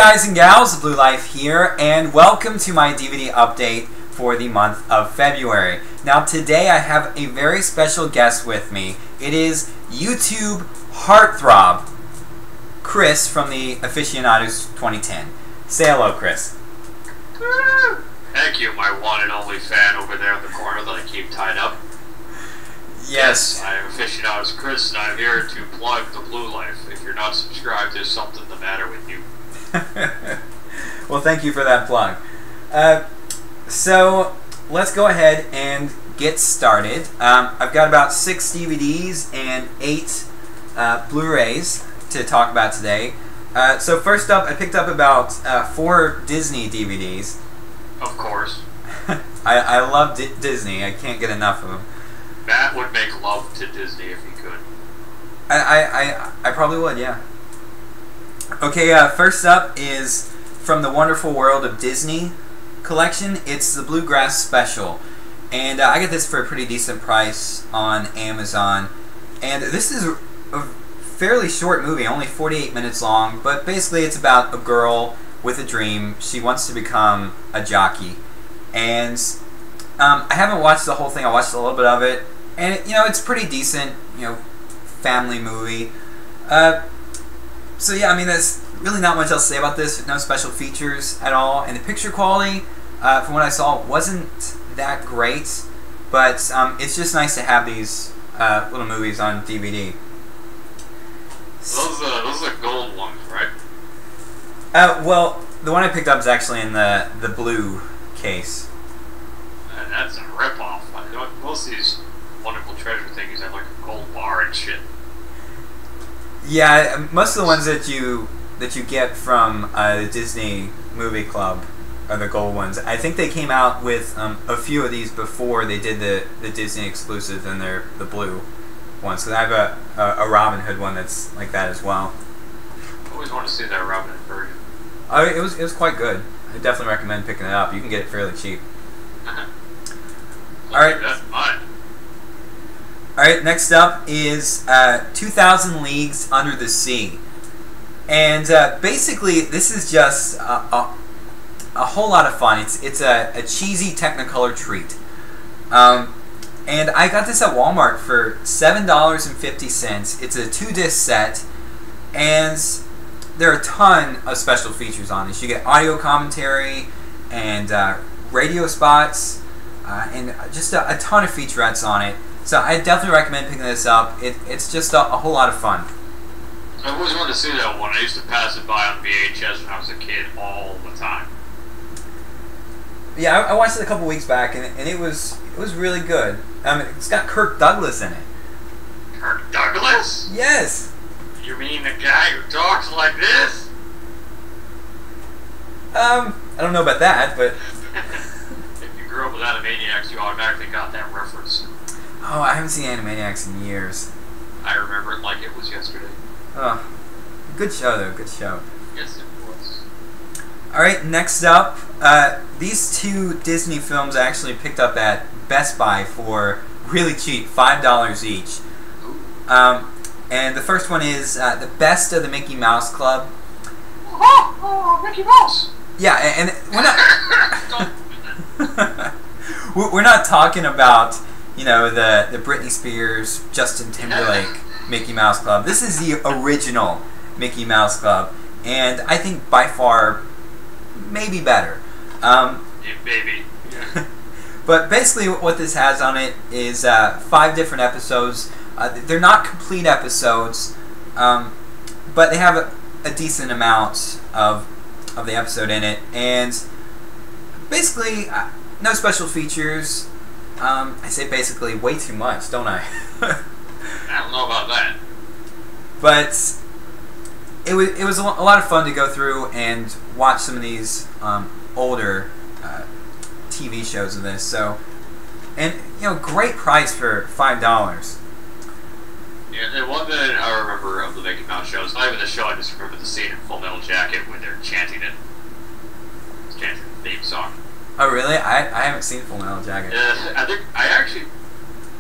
guys and gals, Blue Life here, and welcome to my DVD update for the month of February. Now today I have a very special guest with me. It is YouTube heartthrob, Chris from the Aficionados 2010. Say hello, Chris. Thank you, my one and only fan over there in the corner that I keep tied up. Yes. I am Aficionados Chris, and I'm here to plug the Blue Life. If you're not subscribed, there's something the matter with you. Well, thank you for that plug. So, let's go ahead and get started. I've got about 6 DVDs and 8 Blu-rays to talk about today. So first up, I picked up about 4 Disney DVDs. Of course. I love Disney. I can't get enough of them. Matt would make love to Disney if he could. I probably would, yeah. Okay, first up is from the Wonderful World of Disney collection. It's the Bluegrass Special. And I got this for a pretty decent price on Amazon. And this is a fairly short movie, only 48 minutes long. But basically it's about a girl with a dream. She wants to become a jockey. And I haven't watched the whole thing. I watched a little bit of it. And, it's pretty decent, family movie. So yeah, I mean, there's really not much else to say about this. No special features at all, and the picture quality, from what I saw, wasn't that great. But it's just nice to have these little movies on DVD. Those are the gold ones, right? Well, the one I picked up is actually in the blue case. And that's a ripoff. Most of these wonderful treasure things have like a gold bar and shit. Yeah, most of the ones that you get from the Disney Movie Club are the gold ones. I think they came out with a few of these before they did the Disney exclusive, and they're the blue ones. So I have a Robin Hood one that's like that as well. I always want to see that Robin Hood version. Oh, it was quite good. I definitely recommend picking it up. You can get it fairly cheap. All right. That's mine. Alright, next up is 2,000 Leagues Under the Sea. And basically, this is just a whole lot of fun. It's a cheesy Technicolor treat. And I got this at Walmart for $7.50. It's a 2-disc set. And there are a ton of special features on this. You get audio commentary and radio spots and just a ton of featurettes on it. So I definitely recommend picking this up. It's just a whole lot of fun. I always wanted to see that one. I used to pass it by on VHS when I was a kid all the time. Yeah, I watched it a couple weeks back, and it was really good. It's got Kirk Douglas in it. Kirk Douglas? Yes. You mean the guy who talks like this? I don't know about that, but If you grew up with Animaniacs, you automatically got that reference. oh, I haven't seen Animaniacs in years. I remember it like it was yesterday. Oh, good show though, good show. Yes, it was. Alright, next up, these 2 Disney films I actually picked up at Best Buy for really cheap, $5 each. And the first one is The Best of the Mickey Mouse Club. Oh, Mickey Mouse! Yeah, and we're not we're not talking about the Britney Spears, Justin Timberlake Mickey Mouse Club. This is the original Mickey Mouse Club, and I think by far maybe better. Yeah, maybe. Yeah. But basically what this has on it is 5 different episodes. They're not complete episodes, but they have a decent amount of the episode in it, and basically no special features. I say basically way too much, don't I? I don't know about that. But it was a lot of fun to go through and watch some of these older TV shows of this. So, and great price for $5. Yeah, and one that I remember of the Mickey Mouse show, it's not even the show, I just remember the scene in Full Metal Jacket when they're chanting it. It's chanting the theme song. Oh really? I haven't seen Full Metal Jacket. I actually,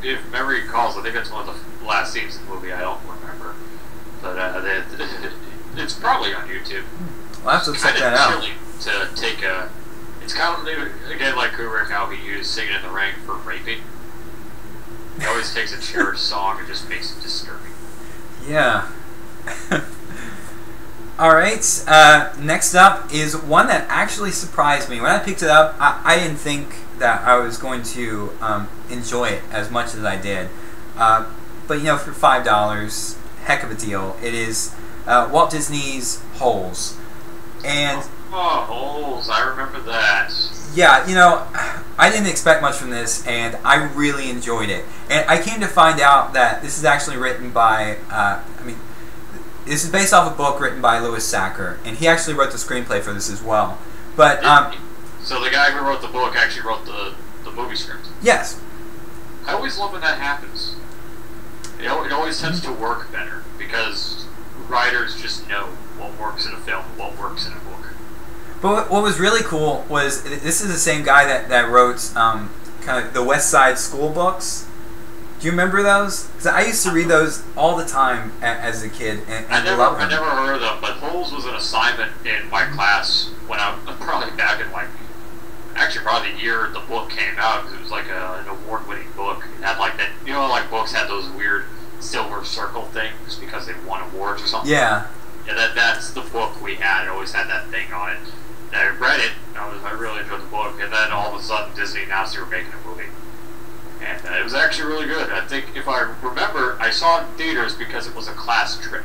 if memory recalls, I think that's one of the last scenes in the movie. I don't remember, but it's probably on YouTube. I'll have to check that out. Chilling to take a. It's kind of again like Kubrick, how he used "Singing in the Rain" for raping. He always takes a cherished song and just makes it disturbing. Yeah. Alright, next up is one that actually surprised me. When I picked it up, I didn't think that I was going to enjoy it as much as I did. But you know, for $5, heck of a deal. It is Walt Disney's Holes. And Holes, I remember that. yeah, you know, I didn't expect much from this, and I really enjoyed it. And I came to find out that this is actually written by, this is based off a book written by Louis Sacker, and he actually wrote the screenplay for this as well. But so the guy who wrote the book actually wrote the movie script. Yes. I always love when that happens. It always tends to work better because writers just know what works in a film, what works in a book. But what was really cool was this is the same guy that wrote kind of the West Side School books. Do you remember those? Because I used to read those all the time as a kid, and I loved them. I never heard of them, but Holes was an assignment in my class when I was probably back in probably the year the book came out, because it was like an award-winning book. It had like that, you know, like books had those weird silver circle things because they won awards or something. Yeah. Yeah, that's the book we had. It always had that thing on it. And I read it. I really enjoyed the book, and then all of a sudden Disney announced they were making a movie. And it was actually really good. I think, if I remember, I saw it in theaters because it was a class trip.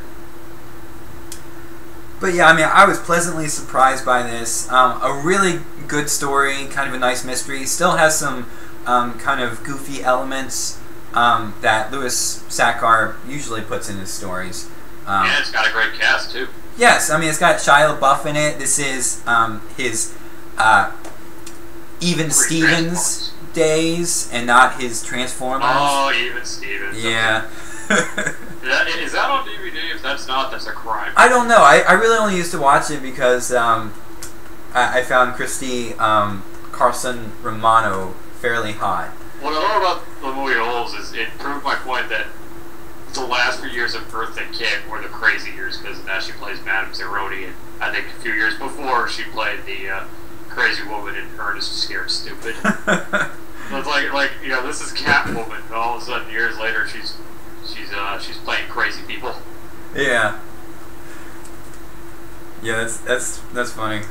But yeah, I mean, I was pleasantly surprised by this. A really good story, kind of a nice mystery. Still has some kind of goofy elements that Louis Sacker usually puts in his stories. Yeah, it's got a great cast, too. Yes, I mean, it's got Shia LaBeouf in it. This is his Even Stevens days and not his Transformers. Oh, Even Stevens. Yeah. Is that on DVD? If that's not, that's a crime. I don't know. I really only used to watch it because I found Christy Carlson Romano fairly hot. What I love about the movie Holes is it proved my point that the last few years of Eartha Kitt were the crazy years, because now she plays Madame Zeroni, and I think a few years before she played the crazy woman in Ernest Scared Stupid. It's like you know, this is Catwoman, and all of a sudden years later she's playing crazy people. Yeah. Yeah, that's funny.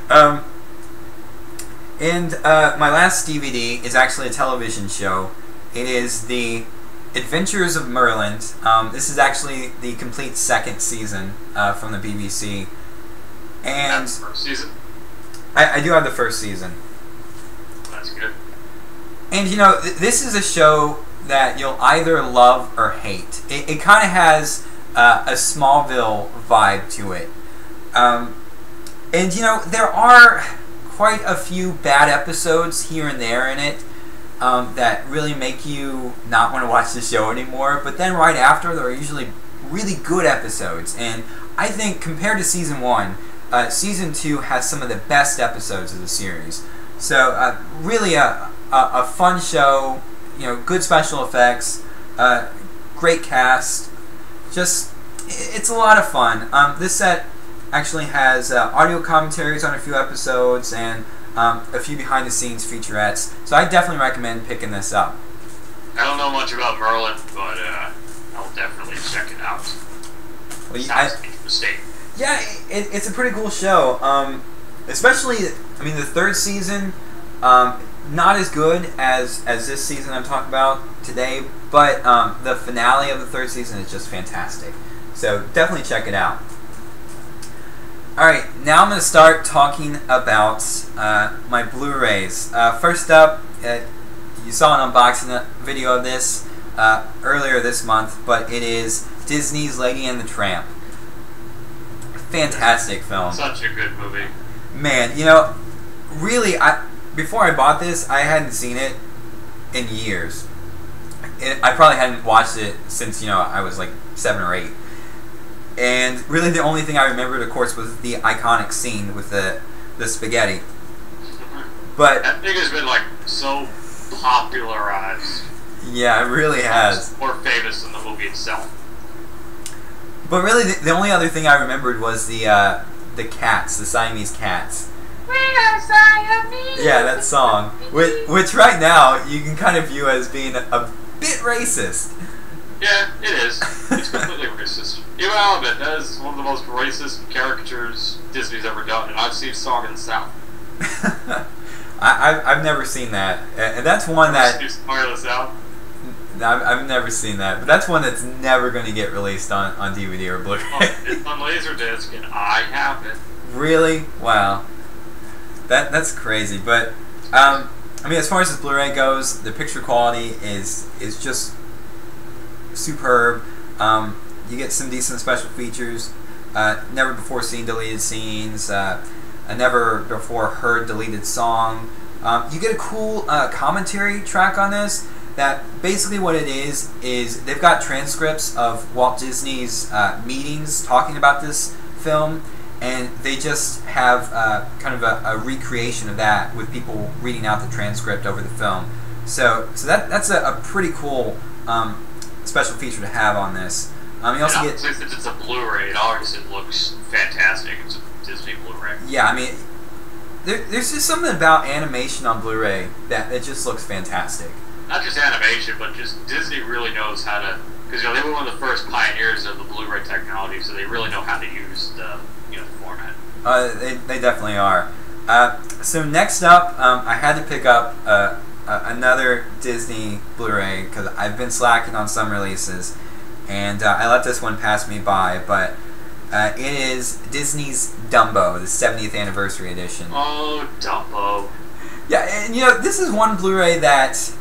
And my last DVD is actually a television show. It is the Adventures of Merlin. This is actually the complete second season from the BBC. And that's the first season? I do have the first season. That's good. And you know, this is a show that you'll either love or hate. It kind of has a Smallville vibe to it. And you know, there are quite a few bad episodes here and there in it that really make you not want to watch the show anymore. But then right after, there are usually really good episodes. And I think compared to Season 1, Season 2 has some of the best episodes of the series. So really a fun show, you know, good special effects, great cast. Just, it's a lot of fun. This set actually has audio commentaries on a few episodes and a few behind-the-scenes featurettes. So I definitely recommend picking this up. I don't know much about Merlin, but I'll definitely check it out. Well, sounds interesting. Yeah, it's a pretty cool show. Especially, I mean, the third season, not as good as this season I'm talking about today, but the finale of the third season is just fantastic. So definitely check it out. Alright, now I'm going to start talking about my Blu-rays. First up, you saw an unboxing video of this earlier this month, but it is Disney's Lady and the Tramp. Fantastic film. Such a good movie. Man, you know, really, before I bought this, I hadn't seen it in years. I probably hadn't watched it since, you know, I was like 7 or 8. And really the only thing I remembered, of course, was the iconic scene with the spaghetti. But that thing has been like so popularized. Yeah, it really has. It's more famous than the movie itself. But really, the only other thing I remembered was the the cats, the Siamese cats. We are Siamese. Yeah, that song, which right now you can kind of view as being a bit racist. Yeah, it is. It's completely racist. Even I'll admit, that is one of the most racist caricatures Disney's ever done, and I've seen Song in the South. I've never seen that, and that's one that Song in the South. I've never seen that, but that's one that's never going to get released on DVD or Blu-ray. Oh, it's on Laserdisc, and I have it. Really? Wow. That's crazy, but I mean, as far as this Blu-ray goes, the picture quality is just superb. You get some decent special features. Never before seen deleted scenes. A never before heard deleted song. You get a cool commentary track on this. That basically what it is they've got transcripts of Walt Disney's meetings talking about this film. And they just have kind of a recreation of that with people reading out the transcript over the film. So that's a pretty cool special feature to have on this. You also get, since it's a Blu-ray, it obviously looks fantastic. It's a Disney Blu-ray. Yeah, I mean, there's just something about animation on Blu-ray that it just looks fantastic. Not just animation, but just Disney really knows how to, because they were one of the first pioneers of the Blu-ray technology, so they really know how to use the format. They definitely are. So next up, I had to pick up another Disney Blu-ray because I've been slacking on some releases, and I let this one pass me by. But it is Disney's Dumbo, the 70th anniversary edition. Oh, Dumbo! Yeah, and this is one Blu-ray that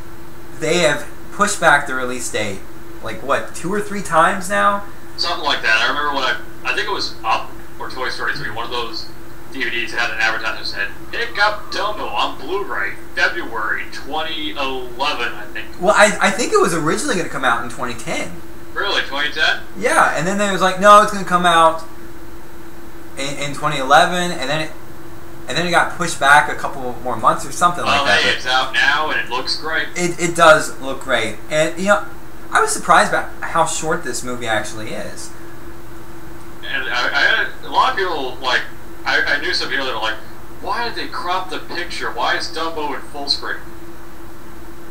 they have pushed back the release date, like what, 2 or 3 times now? Something like that. I remember when I think it was Up or Toy Story 3, one of those DVDs had an advertisement that said, "Pick up Dumbo on Blu-ray, February 2011, I think." Well, I think it was originally going to come out in 2010. Really, 2010? Yeah, and then they was like, no, it's going to come out in 2011, and then it got pushed back a couple more months or something like that. Well, hey, it's out now, and it looks great. It does look great, and I was surprised about how short this movie actually is. And I had a lot of people, like, I knew some people that were like, why did they crop the picture? Why is Dumbo in full screen?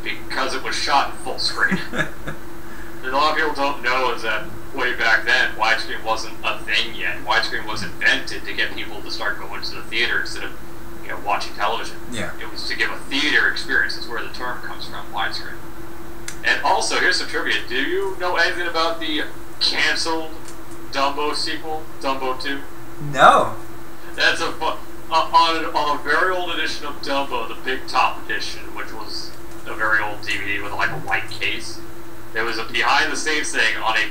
Because it was shot in full screen. And a lot of people don't know is that way back then, widescreen wasn't a thing yet. Widescreen was invented to get people to start going to the theater instead of watching television. Yeah. It was to give a theater experience. That's where the term comes from, widescreen. And also, here's some trivia. Do you know anything about the canceled Dumbo sequel, Dumbo 2? No. That's on a very old edition of Dumbo, the Big Top edition, which was a very old DVD with like a white case. There was a behind-the-scenes thing on a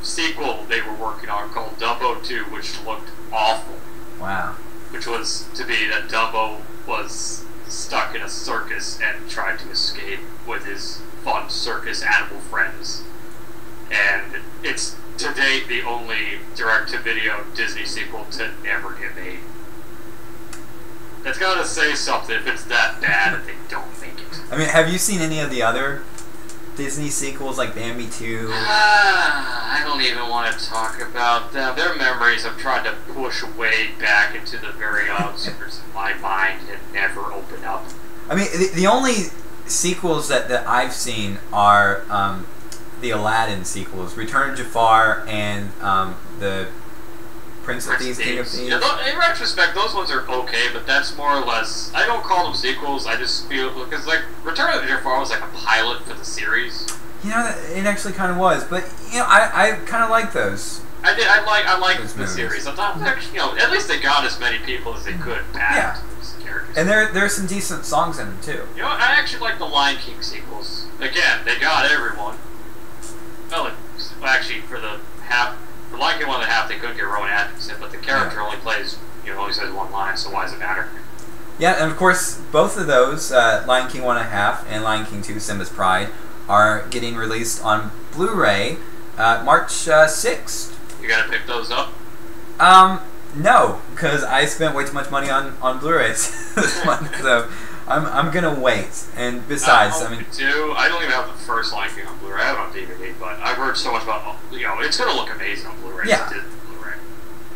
sequel they were working on called Dumbo 2, which looked awful. Wow. Which was to be that Dumbo was stuck in a circus and tried to escape with his fun circus animal friends. And it's to date the only direct-to-video Disney sequel to ever get made. That's gotta say something if it's that bad that they don't make it. I mean, have you seen any of the other Disney sequels like Bambi 2? I don't even want to talk about them. Their memories I've tried to push way back into the very outskirts of my mind and never open up. I mean, the only sequels that I've seen are the Aladdin sequels, Return of Jafar and the Prince of Thieves, King of Thieves. Yeah, in retrospect, those ones are okay, but that's more or less... I don't call them sequels, I just feel... Because, like, Return of Jafar was like a pilot for the series. It actually kind of was, but, I kind of like those. I like the series. I thought, at least they got as many people as they could back to those characters. And there are some decent songs in them, too. I actually like the Lion King sequels. Again, they got everyone. Well, actually, for the Lion King 1 and a half, they couldn't get Rowan Atkinson, but the character only plays, only says one line, so why does it matter? Yeah, and of course, both of those, Lion King 1 and a half and Lion King 2, Simba's Pride, are getting released on Blu-ray March 6th. You gotta pick those up? No, because I spent way too much money on Blu-rays this month, so I'm gonna wait. And besides, I mean, I don't even have the first Lion King on Blu-ray. I have it on DVD, but I've heard so much about. It's gonna look amazing on Blu-ray. Yeah. Blu-ray.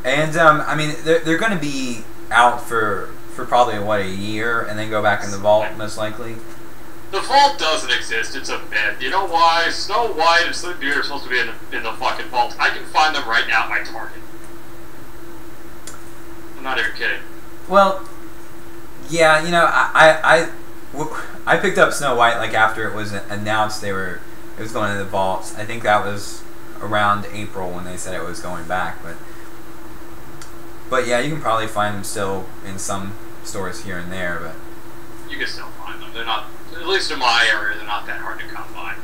And I mean, they're going to be out for probably what, a year, and then go back in the vault most likely. The vault doesn't exist. It's a myth. You know why? Snow White and Sleeping Beauty are supposed to be in the fucking vault. I can find them right now at my Target. I'm not even kidding. Well, yeah, you know, I picked up Snow White like after it was announced it was going to the vaults. I think that was around April when they said it was going back, but yeah, you can probably find them still in some stores here and there, but you can still find them. They're not, at least in my area, they're not that hard to come by.